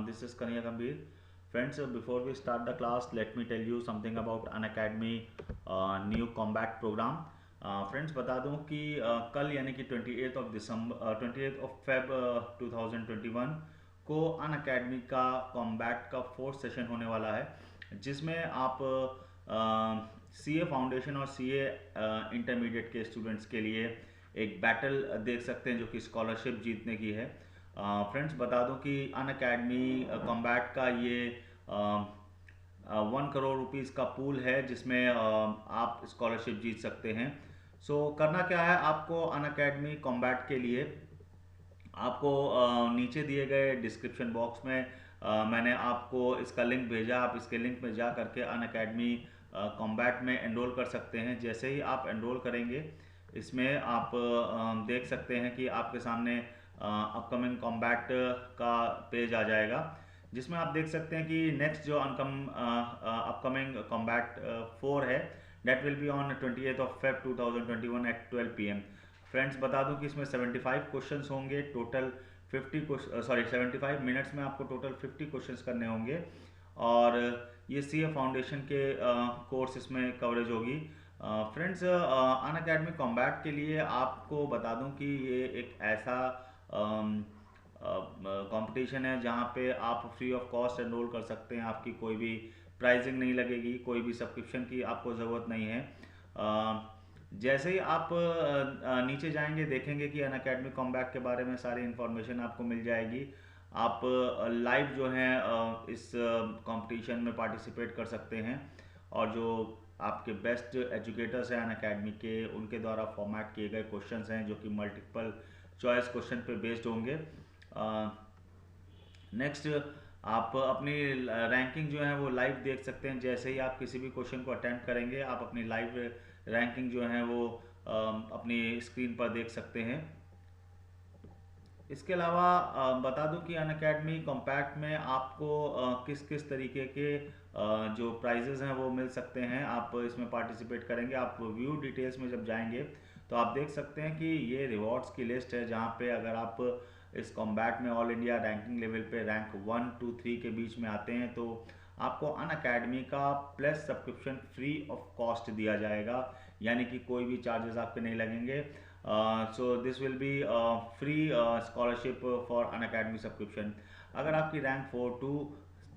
This is Kanya Gambhir. Friends, before we start the class, let me tell you something about Unacademy new combat program. Friends बता दूं कि कल यानी कि 28th of December 28th of Feb 2021 को Unacademy का combat का fourth session होने वाला है, जिसमें आप सीए फाउंडेशन और सीए इंटरमीडिएट के स्टूडेंट्स के लिए एक बैटल देख सकते हैं जो कि स्कॉलरशिप जीतने की है। फ्रेंड्स बता दूं कि अनअकैडमी कॉम्बैट का ये 1 करोड़ रुपीज़ का पूल है, जिसमें आप स्कॉलरशिप जीत सकते हैं। सो करना क्या है, आपको अनअकैडमी कॉम्बैट के लिए आपको नीचे दिए गए डिस्क्रिप्शन बॉक्स में मैंने आपको इसका लिंक भेजा। आप इसके लिंक में जा करके अनअकैडमी कॉम्बैट में एनरोल कर सकते हैं। जैसे ही आप एनरोल करेंगे, इसमें आप देख सकते हैं कि आपके सामने अपकमिंग कॉम्बैट का पेज आ जाएगा, जिसमें आप देख सकते हैं कि नेक्स्ट जो अपकमिंग कॉम्बैट 4 है, date will be on 28th of Feb 2021 at 12 PM। Friends बता दूं कि इसमें 75 क्वेश्चंस होंगे टोटल। 75 मिनट्स में आपको टोटल 50 क्वेश्चंस करने होंगे, और ये सीए फाउंडेशन के कोर्स इसमें कवरेज होगी। फ्रेंड्स अनअकैडमी कॉम्बैट के लिए आपको बता दूं कि ये एक ऐसा कंपटीशन है जहां पे आप फ्री ऑफ कॉस्ट एनरोल कर सकते हैं। आपकी कोई भी प्राइसिंग नहीं लगेगी, कोई भी सब्सक्रिप्शन की आपको ज़रूरत नहीं है। जैसे ही आप नीचे जाएंगे, देखेंगे कि अनअकैडमी कॉम्बैट के बारे में सारी इन्फॉर्मेशन आपको मिल जाएगी। आप लाइव जो है इस कंपटीशन में पार्टिसिपेट कर सकते हैं, और जो आपके बेस्ट एजुकेटर्स हैं अनअकैडमी के, उनके द्वारा फॉर्मेट किए गए क्वेश्चंस हैं जो कि मल्टीपल चॉइस क्वेश्चन पे बेस्ड होंगे। नेक्स्ट आप अपनी रैंकिंग जो है वो लाइव देख सकते हैं। जैसे ही आप किसी भी क्वेश्चन को अटेम्प्ट करेंगे, आप अपनी लाइव रैंकिंग जो है वो अपनी स्क्रीन पर देख सकते हैं। इसके अलावा बता दूं कि अनअकैडमी कॉम्पैक्ट में आपको किस किस तरीके के जो प्राइजेस हैं वो मिल सकते हैं। आप इसमें पार्टिसिपेट करेंगे, आप व्यू डिटेल्स में जब जाएंगे तो आप देख सकते हैं कि ये रिवॉर्ड्स की लिस्ट है, जहाँ पे अगर आप इस कॉम्बैट में ऑल इंडिया रैंकिंग लेवल पे रैंक 1 to 3 के बीच में आते हैं, तो आपको अनअकैडमी का plus subscription free of cost दिया जाएगा, यानी कि कोई भी चार्जेस आपके नहीं लगेंगे। So this will be free scholarship for Unacademy subscription. अगर आपकी रैंक 4 to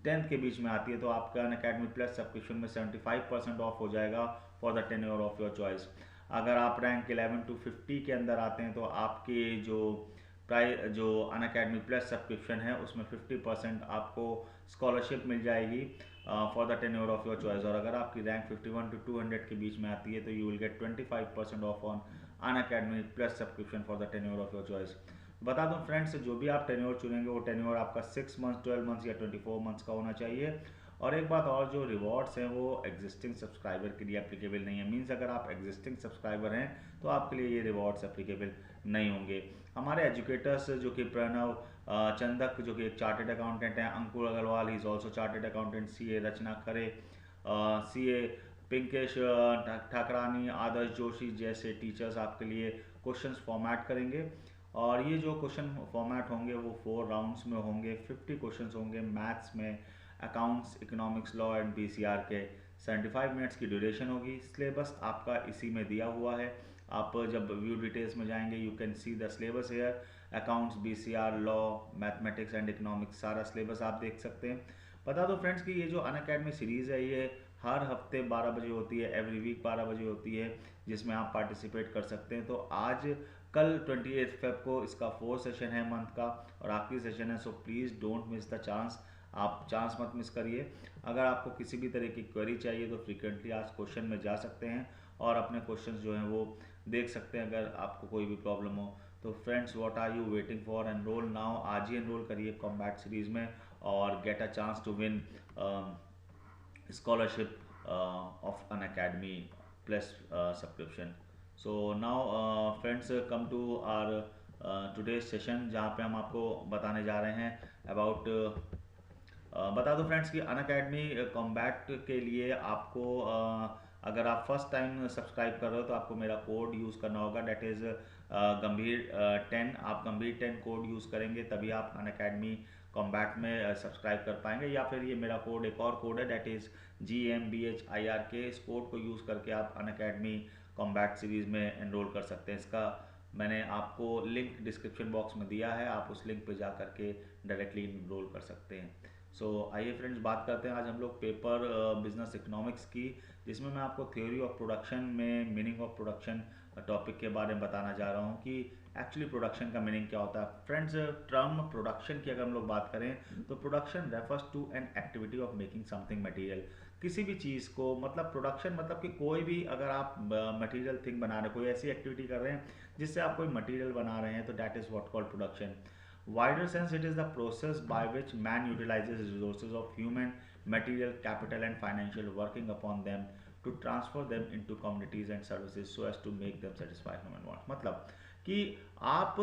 10th के बीच में आती है, तो आपका अनअकैडमी प्लस सब्सक्रिप्शन में 75% ऑफ हो जाएगा for the tenure of your choice. अगर आप रैंक 11 to 50 के अंदर आते हैं, तो आपके जो अनअकैडमी प्लस सब्सक्रिप्शन है उसमें 50% आपको स्कॉलरशिप मिल जाएगी for the tenure of your choice. और अगर आपकी रैंक 51 to 200 के बीच में आती है, तो you will get 25% of on Unacademy plus subscription for the tenure of your choice. बता दूं फ्रेंड्स, जो भी आप टेन्योर चुनेंगे वो टेन्योर आपका 6 मंथ्स, 12 मंथ्स या 24 मंथ्स का होना चाहिए। और एक बात और, जो रिवॉर्ड्स हैं वो एग्जिस्टिंग सब्सक्राइबर के लिए एप्लीकेबल नहीं है। मीन्स अगर आप एग्जिस्टिंग सब्सक्राइबर हैं तो आपके लिए ये रिवॉर्ड्स एप्लीकेबल नहीं होंगे। हमारे एजुकेटर्स जो कि प्रणव चंदक जो कि एक चार्टेड अकाउंटेंट हैं, Ankur Agrawal he is also chartered accountant, CA Rachna Khare, CA Pinkesh Thakrani, Adarsh Joshi जैसे टीचर्स आपके लिए क्वेश्चंस फॉर्मेट करेंगे। और ये जो क्वेश्चन फॉर्मेट होंगे वो 4 राउंड्स में होंगे। 50 क्वेश्चंस होंगे मैथ्स में, accounts, economics, law and BCR के। 75 मिनट्स की ड्यूरेशन होगी। सिलेबस आपका इसी में दिया हुआ है। आप जब व्यू डिटेल्स में जाएंगे, you can see the syllabus here. Accounts, BCR, law, mathematics and economics, सारा सिलेबस आप देख सकते हैं। बता दो फ्रेंड्स कि ये जो अनअकैडमी सीरीज़ है, ये हर हफ्ते 12 बजे होती है, एवरी वीक 12 बजे होती है, जिसमें आप पार्टिसिपेट कर सकते हैं। तो आज कल 28 फेब को इसका 4th सेशन है मंथ का, और आखिरी सेशन है। So please don't miss the chance, आप चांस मत मिस करिए। अगर आपको किसी भी तरह की क्वेरी चाहिए तो फ्रीक्वेंटली आज क्वेश्चन में जा सकते हैं और अपने क्वेश्चंस जो हैं वो देख सकते हैं अगर आपको कोई भी प्रॉब्लम हो। तो friends, what are you waiting for? Enrol now, आज ही एनरोल करिए कॉम्बैट सीरीज़ में और get a chance to win scholarship of Unacademy plus subscription. So now friends, come to our today's session, जहाँ पे हम आपको बताने जा रहे हैं about बता दो फ्रेंड्स कि अनअकैडमी कॉम्बैट के लिए आपको अगर आप फर्स्ट टाइम सब्सक्राइब कर रहे हो तो आपको मेरा कोड यूज़ करना होगा, डेट इज़ गंभीर 10। आप गंभीर 10 कोड यूज़ करेंगे तभी आप अनअकैडमी कॉम्बैट में सब्सक्राइब कर पाएंगे, या फिर ये मेरा कोड, एक और कोड है, डेट इज़ GMBHIRK। इस कोड को यूज़ करके आप अनअकैडमी कॉम्बैट सीरीज़ में एनरोल कर सकते हैं। इसका मैंने आपको लिंक डिस्क्रिप्शन बॉक्स में दिया है, आप उस लिंक पे जा करके डायरेक्टली इनरोल कर सकते हैं। सो आइए फ्रेंड्स, बात करते हैं आज हम लोग पेपर बिजनेस इकोनॉमिक्स की, जिसमें मैं आपको थ्योरी ऑफ प्रोडक्शन में मीनिंग ऑफ प्रोडक्शन टॉपिक के बारे में बताना जा रहा हूँ कि एक्चुअली प्रोडक्शन का मीनिंग क्या होता है। फ्रेंड्स, टर्म प्रोडक्शन की अगर हम लोग बात करें तो production refers to an activity of making something material. किसी भी चीज़ को, मतलब प्रोडक्शन मतलब कि कोई भी, अगर आप मटेरियल थिंग बना रहे हैं, कोई ऐसी एक्टिविटी कर रहे हैं जिससे आप कोई मटेरियल बना रहे हैं, तो that is what called production. Wider sense, it is the process by which man utilizes resources of human, material, capital and financial, working upon them to transfer them into commodities and services so as to make them satisfy human wants। मतलब कि आप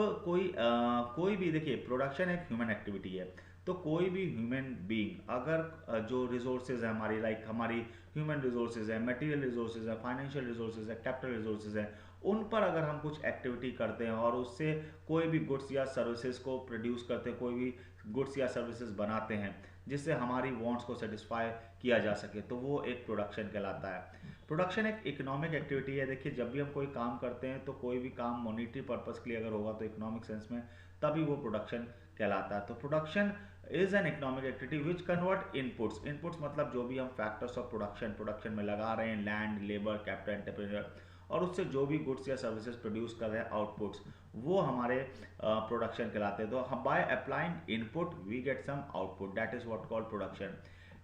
कोई भी, देखिए production एक human activity है, तो कोई भी ह्यूमन बीइंग अगर जो रिसोर्सेज है हमारी, लाइक हमारी ह्यूमन रिसोर्सेज है, मटेरियल रिसोर्सेज है, फाइनेंशियल रिसोर्सेज है, कैपिटल रिसोर्सेज है, उन पर अगर हम कुछ एक्टिविटी करते हैं और उससे कोई भी गुड्स या सर्विसेज को प्रोड्यूस करते हैं, कोई भी गुड्स या सर्विसेज बनाते हैं जिससे हमारी वांट्स को सेटिस्फाई किया जा सके, तो वो एक प्रोडक्शन कहलाता है। प्रोडक्शन एक इकोनॉमिक एक्टिविटी है। देखिए, जब भी हम कोई काम करते हैं तो कोई भी काम मॉनिटरी पर्पस के लिए अगर होगा तो इकोनॉमिक सेंस में, तभी वो प्रोडक्शन कहलाता है। तो production is an economic activity which convert inputs, inputs मतलब जो भी हम फैक्टर्स ऑफ प्रोडक्शन में लगा रहे हैं, लैंड, लेबर, कैपिटल, टेम्परेचर, और उससे जो भी गुड्स या सर्विसेज प्रोड्यूस कर रहे हैं, आउटपुट्स, वो हमारे प्रोडक्शन कहलाते हैं। तो by applying input we get some output, that is what called production.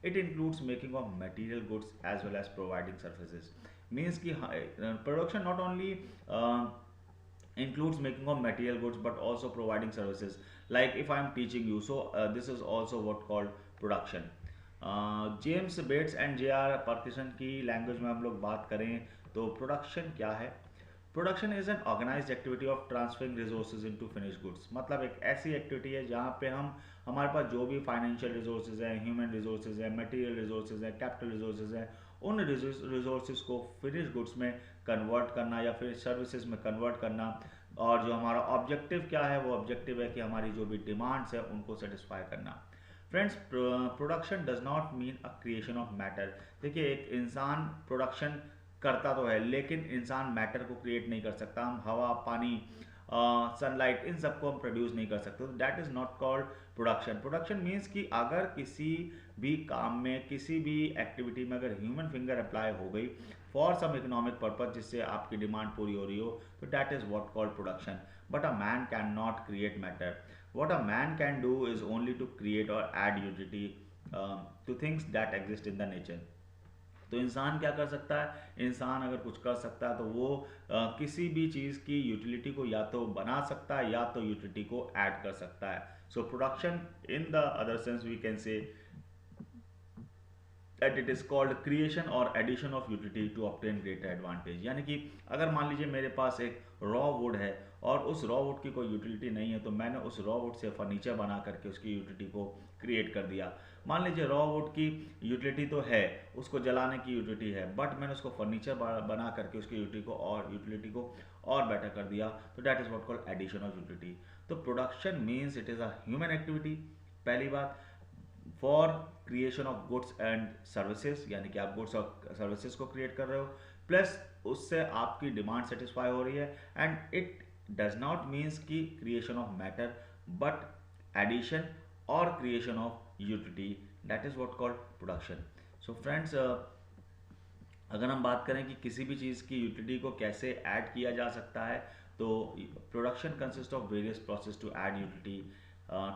It includes making of material goods as well as providing services. Means कि production not only includes making of material goods but also providing services, like if I am teaching you, so this is also what called production। James Bates and J.R. Parkinson की language में हम लोग बात करें तो production क्या है। Production is an organised activity of transferring resources into finish goods. मतलब एक ऐसी एक्टिविटी है जहाँ पे हम, हमारे पास जो भी फाइनेंशियल रिसोर्सेज हैं, ह्यूमन रिसोर्सेज हैं, मटेरियल रिसोर्सेज हैं, कैपिटल रिसोर्सेज हैं, उन रिसोर्सेज को फिनिश गुड्स में कन्वर्ट करना या फिर सर्विसेज में कन्वर्ट करना। और जो हमारा ऑब्जेक्टिव क्या है, वो ऑब्जेक्टिव है कि हमारी जो भी डिमांड्स है उनको सेटिस्फाई करना। Friends, production does not mean a creation of matter. देखिए, एक इंसान प्रोडक्शन करता तो है, लेकिन इंसान मैटर को क्रिएट नहीं कर सकता। हम हवा, पानी, सनलाइट, इन सबको हम प्रोड्यूस नहीं कर सकते, तो that is not called production. Production means कि अगर किसी भी काम में, किसी भी एक्टिविटी में अगर ह्यूमन फिंगर अप्लाई हो गई फॉर सम इकोनॉमिक पर्पज, जिससे आपकी डिमांड पूरी हो रही हो, तो that is what called production. But a man can not create matter. What a man can do is only to create और add utility to things that exist in the nature. तो इंसान क्या कर सकता है, इंसान अगर कुछ कर सकता है तो वो किसी भी चीज़ की यूटिलिटी को या तो बना सकता है या तो यूटिलिटी को ऐड कर सकता है। So production in the other sense we can say that it is called creation or addition of utility to obtain greater advantage। यानी कि अगर मान लीजिए मेरे पास एक रॉ वुड है और उस रॉ वुड की कोई यूटिलिटी नहीं है, तो मैंने उस रॉ वुड से फर्नीचर बना करके उसकी यूटिलिटी को क्रिएट कर दिया। मान लीजिए रॉ वुड की यूटिलिटी तो है, उसको जलाने की यूटिलिटी है, बट मैंने उसको फर्नीचर बना करके उसकी यूटिलिटी को और बेटर कर दिया, तो that is what called addition of utility. तो production means it is a human activity, पहली बात, for creation of goods and services, यानी कि आप गुड्स और सर्विसेज को क्रिएट कर रहे हो, प्लस उससे आपकी डिमांड सेटिस्फाई हो रही है। And it does not means कि creation of matter, but addition और creation of utility, that is what called production. So friends, अगर हम बात करें कि किसी भी चीज़ की यूटिलिटी को कैसे ऐड किया जा सकता है, तो production consist of various process to add utility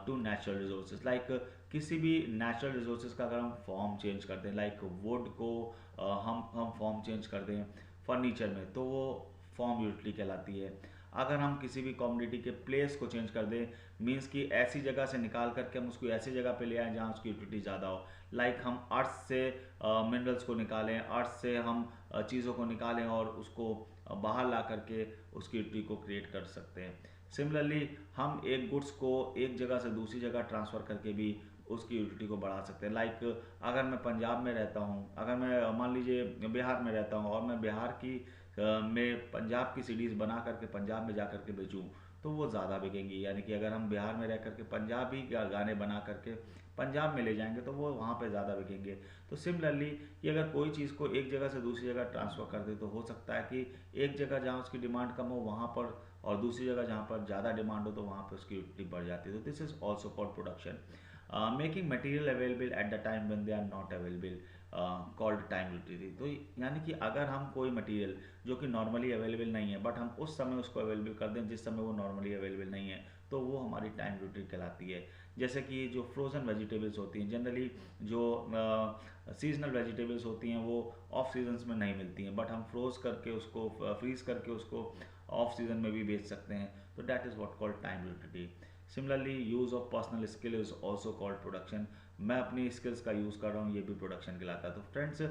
to natural resources. Like किसी भी नेचुरल रिसोर्सेज का अगर हम फॉर्म चेंज कर दें, लाइक वुड को हम फॉर्म चेंज कर दें फर्नीचर में, तो वो फॉर्म यूटिलिटी कहलाती है। अगर हम किसी भी कमोडिटी के प्लेस को चेंज कर दें, मीन्स कि ऐसी जगह से निकाल करके हम उसको ऐसी जगह पे ले आएँ जहाँ उसकी यूटिलिटी ज़्यादा हो, लाइक हम अर्थ से मिनरल्स को निकालें, अर्थ से हम चीज़ों को निकालें और उसको बाहर ला करके उसकी यूटिलिटी को क्रिएट कर सकते हैं। सिमिलरली हम एक गुड्स को एक जगह से दूसरी जगह ट्रांसफ़र करके भी उसकी यूटिलिटी को बढ़ा सकते हैं। लाइक अगर मैं पंजाब में रहता हूँ, अगर मैं मान लीजिए बिहार में रहता हूँ और मैं बिहार की में पंजाब की सीडीज़ बना करके पंजाब में जा करके बेचूँ, तो वो ज़्यादा बिकेंगी। यानी कि अगर हम बिहार में रह करके पंजाबी गाने बना करके पंजाब में ले जाएंगे तो वो वहाँ पे ज़्यादा बिकेंगे। तो सिमिलरली कि अगर कोई चीज़ को एक जगह से दूसरी जगह ट्रांसफ़र कर दे तो हो सकता है कि एक जगह जहाँ उसकी डिमांड कम हो वहाँ पर, और दूसरी जगह जहाँ पर ज़्यादा डिमांड हो तो वहाँ पर उसकी यूटिलिटी बढ़ जाती है। तो this is also called production. Making material available at the time when they are not available called time utility. तो यानी कि अगर हम कोई मटेरियल जो कि नॉर्मली अवेलेबल नहीं है बट हम उस समय उसको अवेलेबल कर दें जिस समय वो नॉर्मली अवेलेबल नहीं है, तो वो हमारी टाइम यूटिलिटी कहलाती है। जैसे कि जो फ्रोज़न वेजिटेबल्स होती हैं, जनरली जो सीजनल वेजिटेबल्स होती हैं वो ऑफ सीजन्स में नहीं मिलती हैं, बट हम फ्रोज करके उसको फ्रीज करके उसको ऑफ सीजन में भी बेच सकते हैं। तो that is what called time utility. Similarly use of personal skill is also called production. मैं अपनी स्किल्स का यूज़ कर रहा हूँ, ये भी प्रोडक्शन कहलाता है। तो friends,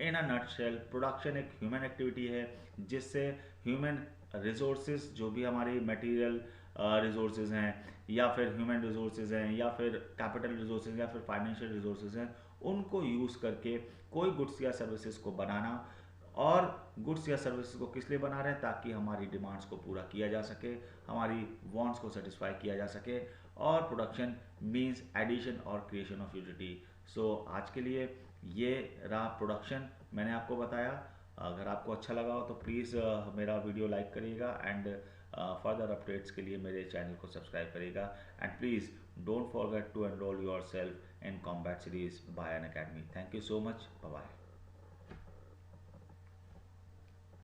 in a nutshell production एक ह्यूमन एक्टिविटी है जिससे ह्यूमन रिसोर्सेज, जो भी हमारी मटेरियल रिसोर्सेज हैं या फिर ह्यूमन रिसोर्सेज हैं या फिर कैपिटल रिसोर्सेज या फिर फाइनेंशियल रिसोर्सेज हैं, उनको यूज़ करके कोई गुड्स या सर्विसेज को बनाना। और गुड्स या सर्विसेज को किस लिए बना रहे हैं? ताकि हमारी डिमांड्स को पूरा किया जा सके, हमारी वांट्स को सेटिस्फाई किया जा सके। और प्रोडक्शन मींस एडिशन और क्रिएशन ऑफ यूटिलिटी। सो आज के लिए ये रहा प्रोडक्शन, मैंने आपको बताया। अगर आपको अच्छा लगा हो तो प्लीज़ मेरा वीडियो लाइक करिएगा एंड फर्दर अपडेट्स के लिए मेरे चैनल को सब्सक्राइब करिएगा। And please don't forget to enrol yourself in combat series by Unacademy. Thank you so much, bye bye.